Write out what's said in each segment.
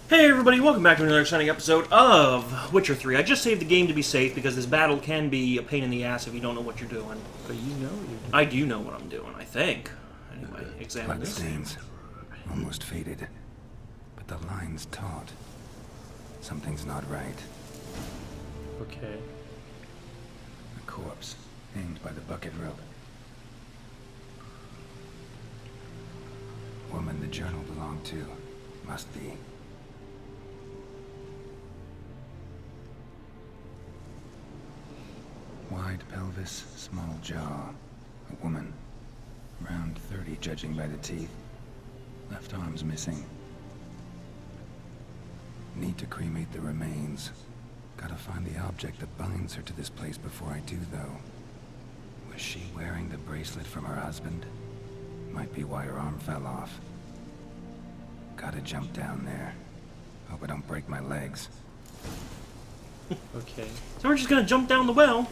Hey everybody, welcome back to another exciting episode of Witcher 3. I just saved the game to be safe because this battle can be a pain in the ass if you don't know what you're doing. But you know you're doing. I do know what I'm doing, I think. Anyway, examine this. Bloodstains, almost faded. But the line's taut. Something's not right. Okay. A corpse, hanged by the bucket rope. Woman the journal belonged to. Must be. Wide pelvis, small jaw. A woman. Around 30, judging by the teeth. Left arm's missing. Need to cremate the remains. Gotta find the object that binds her to this place before I do, though. Was she wearing the bracelet from her husband? Might be why her arm fell off. Gotta jump down there. Hope I don't break my legs. Okay. So we're just gonna jump down the well.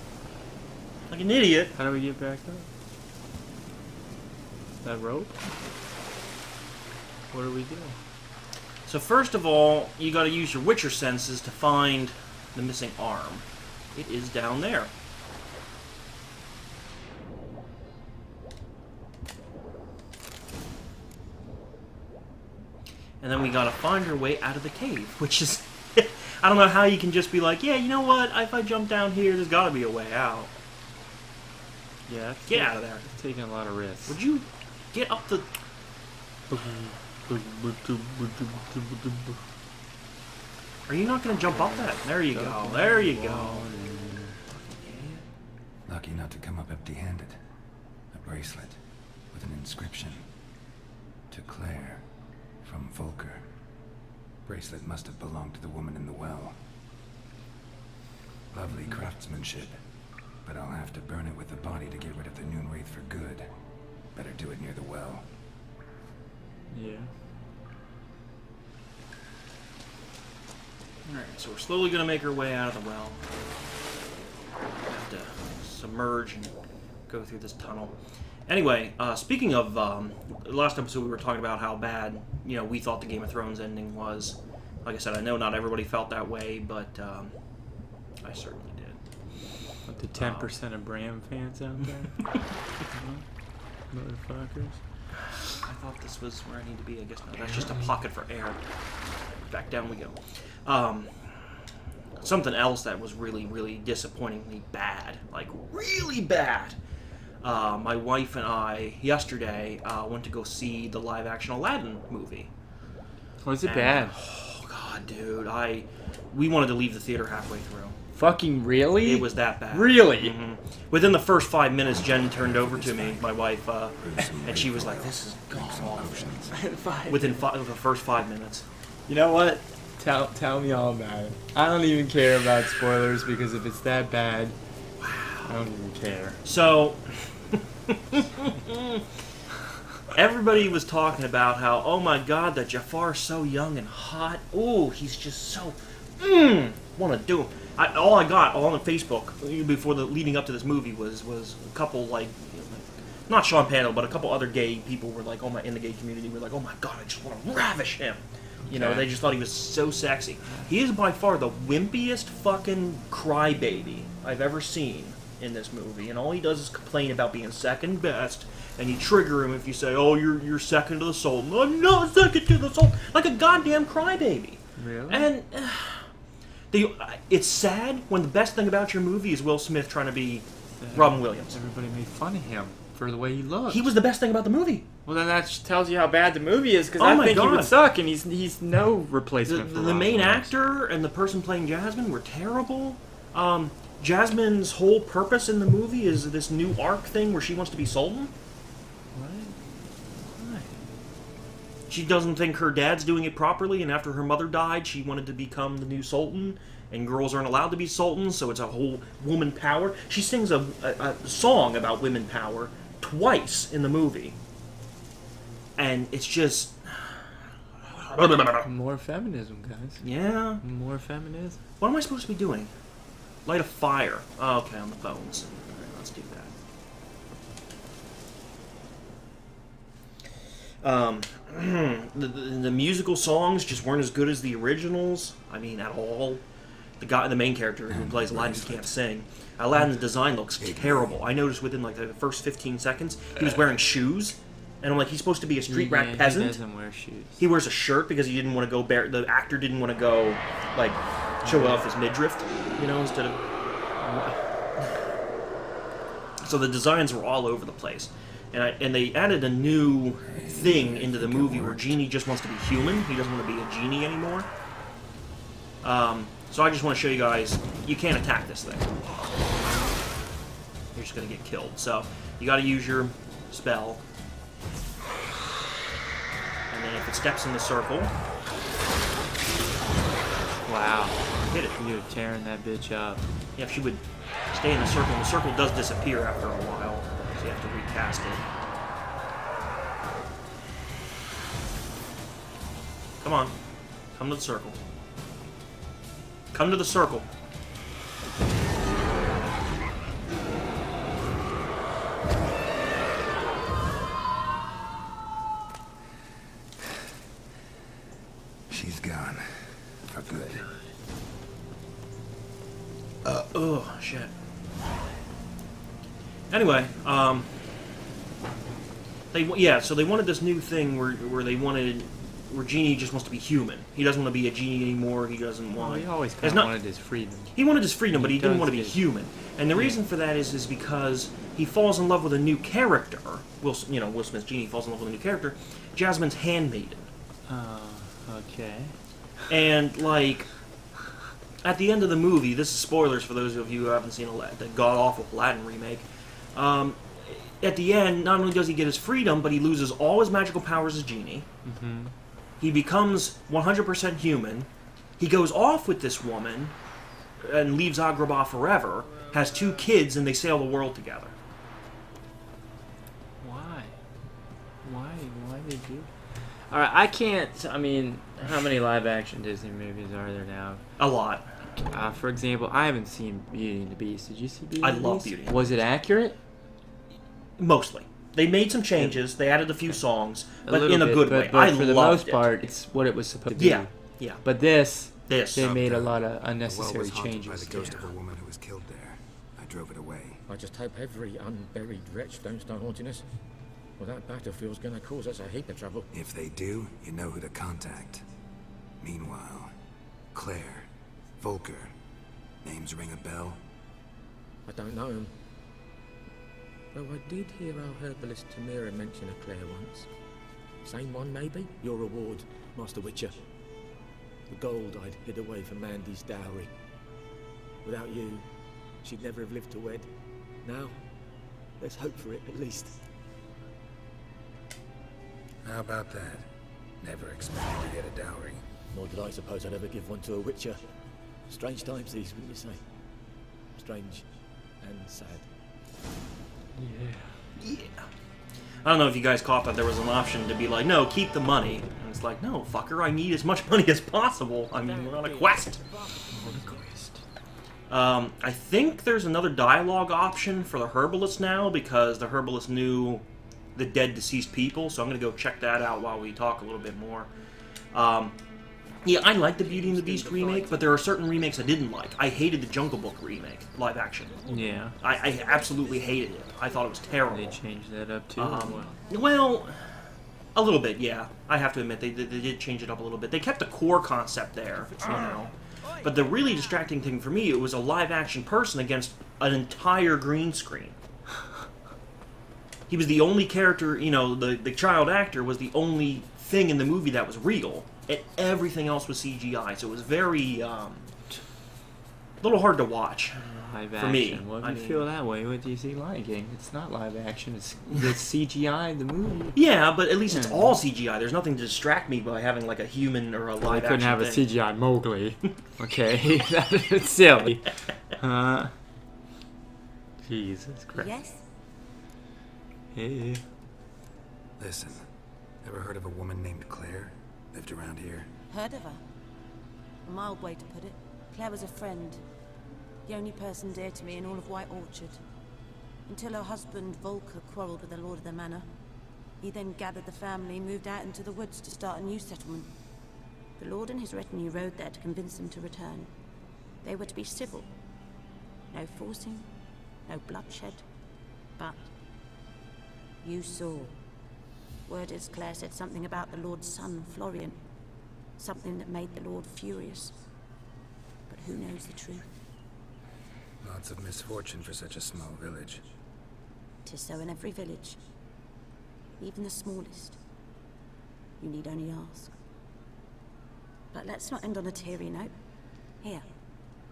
Like an idiot. How do we get back up? That rope? What do we do? So first of all, you gotta use your Witcher senses to find the missing arm. It is down there. And then we gotta find our way out of the cave, which is... I don't know how you can just be like, yeah, you know what, if I jump down here, there's gotta be a way out. Yeah, Get out of there. It's taking a lot of risks. Would you get up the... Are you not gonna jump up that? There you go, there you go. Lucky not to come up empty-handed. A bracelet with an inscription. To Claire, from Volker. Bracelet must have belonged to the woman in the well. Lovely craftsmanship. But I'll have to burn it with the body to get rid of the Noon Wraith for good. Better do it near the well. Yeah. Alright, so we're slowly gonna make our way out of the well. Have to submerge and go through this tunnel. Anyway, speaking of, last episode we were talking about how bad, you know, we thought the Game of Thrones ending was. Like I said, I know not everybody felt that way, but I certainly did. What, the 10% of Bram fans out there? Motherfuckers. I thought this was where I need to be. I guess not. That's just a pocket for air. Back down we go. Something else that was really, really disappointingly bad. Like, really bad. My wife and I, yesterday, went to go see the live-action Aladdin movie. Was it bad? Oh, God, dude. We wanted to leave the theater halfway through. Fucking really? It was that bad. Really? Mm-hmm. Within the first 5 minutes, Jen turned over to me, my wife, and she was like, "This is god-awful." Within the first 5 minutes. You know what? Tell me all about it. I don't even care about spoilers because if it's that bad, I don't even care. So, everybody was talking about how, oh my god, that Jafar's so young and hot. Ooh, he's just so, want to do him. All I got on Facebook before leading up to this movie was a couple, like, you know, not Sean Pano, but a couple other gay people were like, in the gay community were like, oh my god, I just want to ravish him. You know, they just thought he was so sexy. He is by far the wimpiest fucking crybaby I've ever seen in this movie, and all he does is complain about being second best, and you trigger him if you say, oh, you're second to the Sultan. I'm not second to the Sultan. Like a goddamn crybaby. Really? And it's sad when the best thing about your movie is Will Smith trying to be Robin Williams. Everybody made fun of him for the way he looked. He was the best thing about the movie. Well, then that tells you how bad the movie is, because Oh I my think he God. would suck, and he's no replacement for The Robin main Williams. actor and the person playing Jasmine were terrible. Jasmine's whole purpose in the movie is this new arc thing where she wants to be Sultan. What? Why? She doesn't think her dad's doing it properly, and after her mother died, she wanted to become the new Sultan, and girls aren't allowed to be Sultans, so it's a whole woman power. She sings a song about women power twice in the movie. And it's just... More feminism, guys. Yeah. More feminism. What am I supposed to be doing? Light a fire. Oh, okay, on the bones. Alright, let's do that. The musical songs just weren't as good as the originals. I mean, at all. The main character who plays Aladdin, he can't sing. Aladdin's design looks terrible. I noticed within like the first 15 seconds, he was wearing shoes, and I'm like, he's supposed to be a street rat peasant. He doesn't wear shoes. He wears a shirt because he didn't want to go bare. The actor didn't want to go like show off his midriff, you know, instead of. So the designs were all over the place. And they added a new thing into the movie where Genie just wants to be human. He doesn't want to be a genie anymore. So I just want to show you guys, you can't attack this thing. You're just going to get killed. So you got to use your spell. And then if it steps in the circle... Wow. Hit it. You're tearing that bitch up. Yeah, if she would stay in the circle does disappear after a while. So you have to recast it. Come on. Come to the circle. Come to the circle. She's gone. For good. Oh, shit. Anyway, so they wanted this new thing where Genie just wants to be human. He doesn't want to be a genie anymore. He doesn't want. Well, he always kind of wanted his freedom. He wanted his freedom, but he didn't want to be human. And the reason for that is because he falls in love with a new character. Will Smith's Genie falls in love with a new character, Jasmine's handmaiden. Oh, okay. And like, at the end of the movie, this is spoilers for those of you who haven't seen the god-awful Aladdin remake. At the end, not only does he get his freedom, but he loses all his magical powers as Genie. Mm-hmm. He becomes 100% human. He goes off with this woman and leaves Agrabah forever, has 2 kids, and they sail the world together. Why? Why did you? Alright, I can't... I mean, how many live-action Disney movies are there now? A lot. For example, I haven't seen Beauty and the Beast. Did you see Beauty and the Beast? I love Beauty and the Beast. Was it accurate? Mostly. They made some changes. They added a few songs, but in a good way. But for the most part, it's what it was supposed to be. Yeah. But this they made a the lot of unnecessary changes. By the ghost of a woman who was killed there. I drove it away. I just hope every unburied wretch don't start haunting us. Well, that battlefield's gonna cause us a heap of trouble. If they do, you know who to contact. Meanwhile, Claire, Volker, names ring a bell? I don't know him. Though I did hear our herbalist Tamira mention a Claire once. Same one, maybe? Your reward, Master Witcher. The gold I'd hid away from Mandy's dowry. Without you, she'd never have lived to wed. Now, let's hope for it, at least. How about that? Never expected to get a dowry. Nor did I suppose I'd ever give one to a Witcher. Strange times these, wouldn't you say? Strange and sad. Yeah. I don't know if you guys caught that there was an option to be like, no, keep the money. And it's like, no, fucker, I need as much money as possible. I mean, we're on a quest. I think there's another dialogue option for the herbalist now because the herbalist knew the dead deceased people, so I'm going to go check that out while we talk a little bit more. Yeah, I like the Beauty and the Beast remake, but there are certain remakes I didn't like. I hated the Jungle Book remake, live action. Yeah. I absolutely hated it. I thought it was terrible. They changed that up too. Well, a little bit, yeah. I have to admit, they did change it up a little bit. They kept the core concept there, you know. But the really distracting thing for me, it was a live action person against an entire green screen. He was the only character, you know, the child actor was the only thing in the movie that was real. And everything else was CGI, so it was very, a little hard to watch for me. Well, if you feel that way with DC Lion King, it's not live action, it's CGI, the movie. Yeah, but at least it's all CGI. There's nothing to distract me by having, like, a human or a live action I couldn't have thing. a CGI Mowgli. Okay, that's silly. Jesus Christ. Yes? Hey. Listen, ever heard of a woman named Claire? Lived around here? Heard of her? A mild way to put it. Claire was a friend. The only person dear to me in all of White Orchard. Until her husband, Volker, quarreled with the lord of the manor. He then gathered the family and moved out into the woods to start a new settlement. The Lord and his retinue rode there to convince them to return. They were to be civil. No forcing, no bloodshed. But you saw. Word is Claire said something about the Lord's son, Florian. Something that made the Lord furious. But who knows the truth? Lots of misfortune for such a small village. 'Tis so in every village. Even the smallest. You need only ask. But let's not end on a teary note. Here,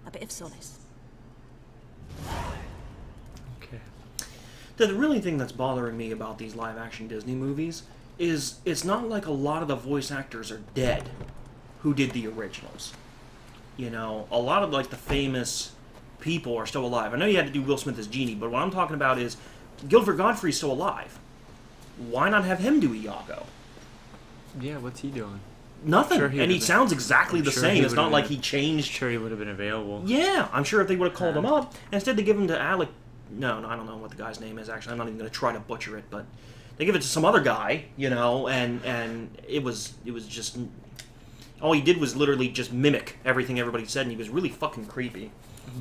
a bit of solace. Okay. The really thing that's bothering me about these live-action Disney movies is it's not like a lot of the voice actors are dead who did the originals. You know, a lot of like the famous people are still alive. I know you had to do Will Smith as Genie, but what I'm talking about is Gilbert Gottfried's still alive. Why not have him do Iago? Yeah, what's he doing? Nothing. Sure And he sounds exactly the same. It's not like he changed. Sure, he would have been available. Yeah, I'm sure if they would have called him up, instead they give him to Alec. No, I don't know what the guy's name is, actually. I'm not even going to try to butcher it, but they give it to some other guy, you know, and it was just... All he did was literally just mimic everything everybody said, and he was really fucking creepy.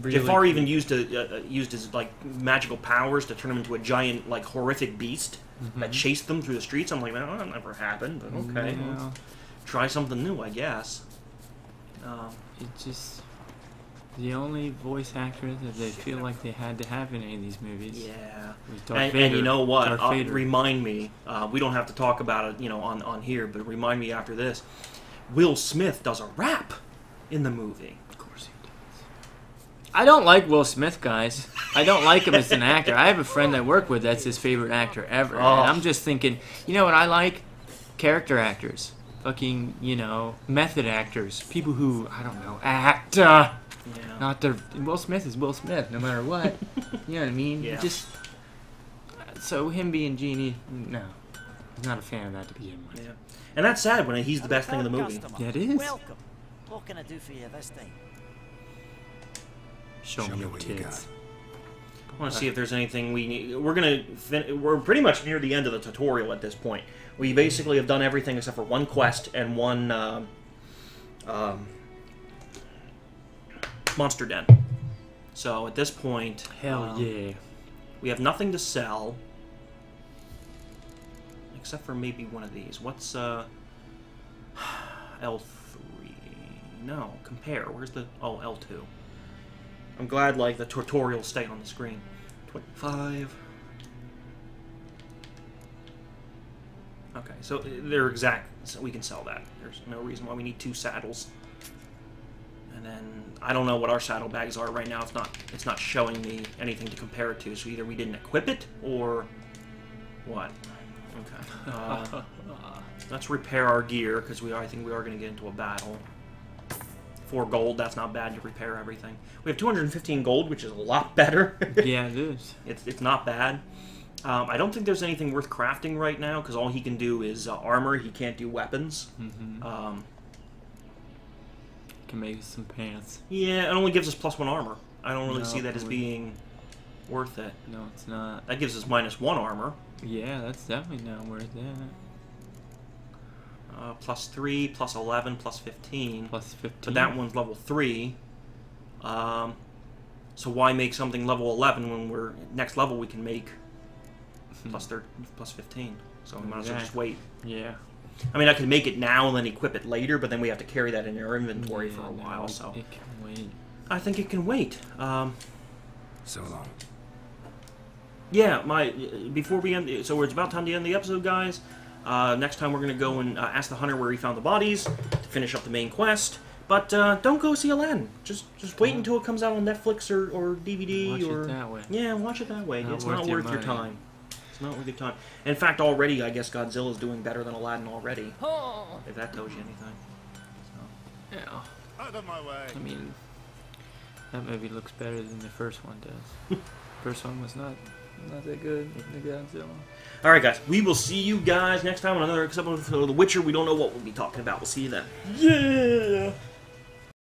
Really Jafar even used his like magical powers to turn him into a giant, like horrific beast that chased them through the streets. I'm like, well, that never happened. But okay, Yeah. let's try something new, I guess. It just... The only voice actor that they feel like they had to have in any of these movies Yeah, was Darth and Vader. you know what? Darth Vader. Remind me. We don't have to talk about it, you know, on here, but remind me after this. Will Smith does a rap in the movie. Of course he does. I don't like Will Smith, guys. I don't like him as an actor. I have a friend I work with that's his favorite actor ever. And I'm just thinking, you know what I like? Character actors. Fucking, you know, method actors. People who, I don't know, act. Yeah. Not the... Will Smith is Will Smith, no matter what. You know what I mean? Yeah. Just... So him being Genie, no. I'm not a fan of that to begin with. Yeah. And that's sad when he's the best thing in the movie. Yeah, it is. Welcome. What can I do for you this time? Show me your what you tits. I want to see if there's anything we need. We're pretty much near the end of the tutorial at this point. We basically have done everything except for one quest and one monster den. So at this point, Hell yeah. we have nothing to sell except for maybe one of these. What's L3? No, compare. Where's the L2? I'm glad like the tutorials stay on the screen. 25. Okay, so they're exact. So we can sell that. There's no reason why we need 2 saddles. And then I don't know what our saddlebags are right now. It's not showing me anything to compare it to. So either we didn't equip it or what? Okay. Let's repair our gear because I think we are going to get into a battle. 4 gold. That's not bad to repair everything. We have 215 gold, which is a lot better. Yeah, it is. It's not bad. I don't think there's anything worth crafting right now because all he can do is armor. He can't do weapons. Can make us some pants. Yeah, it only gives us +1 armor. I don't really see that as being worth it. No, it's not. That gives us -1 armor. Yeah, that's definitely not worth it. +3, +11, +15. +15. But that one's level 3. So why make something level 11 when we're next level we can make +15? So we might as well just wait. Yeah. I mean, I could make it now and then equip it later, but then we have to carry that in our inventory for a while. No, So it can wait. I think it can wait. So long. Yeah, before we end, so it's about time to end the episode, guys. Next time we're gonna go and ask the hunter where he found the bodies to finish up the main quest. But don't go see Aladdin. Just wait until it comes out on Netflix or DVD. Watch it that way. Yeah, watch it that way. It's not worth your time. It's not worth your time. In fact, already I guess Godzilla's doing better than Aladdin already. If that tells you anything. So. Yeah. Out of my way. I mean, that movie looks better than the first one does. First one was not that good. The Godzilla. All right, guys. We will see you guys next time on another episode of The Witcher. We don't know what we'll be talking about. We'll see you then. Yeah.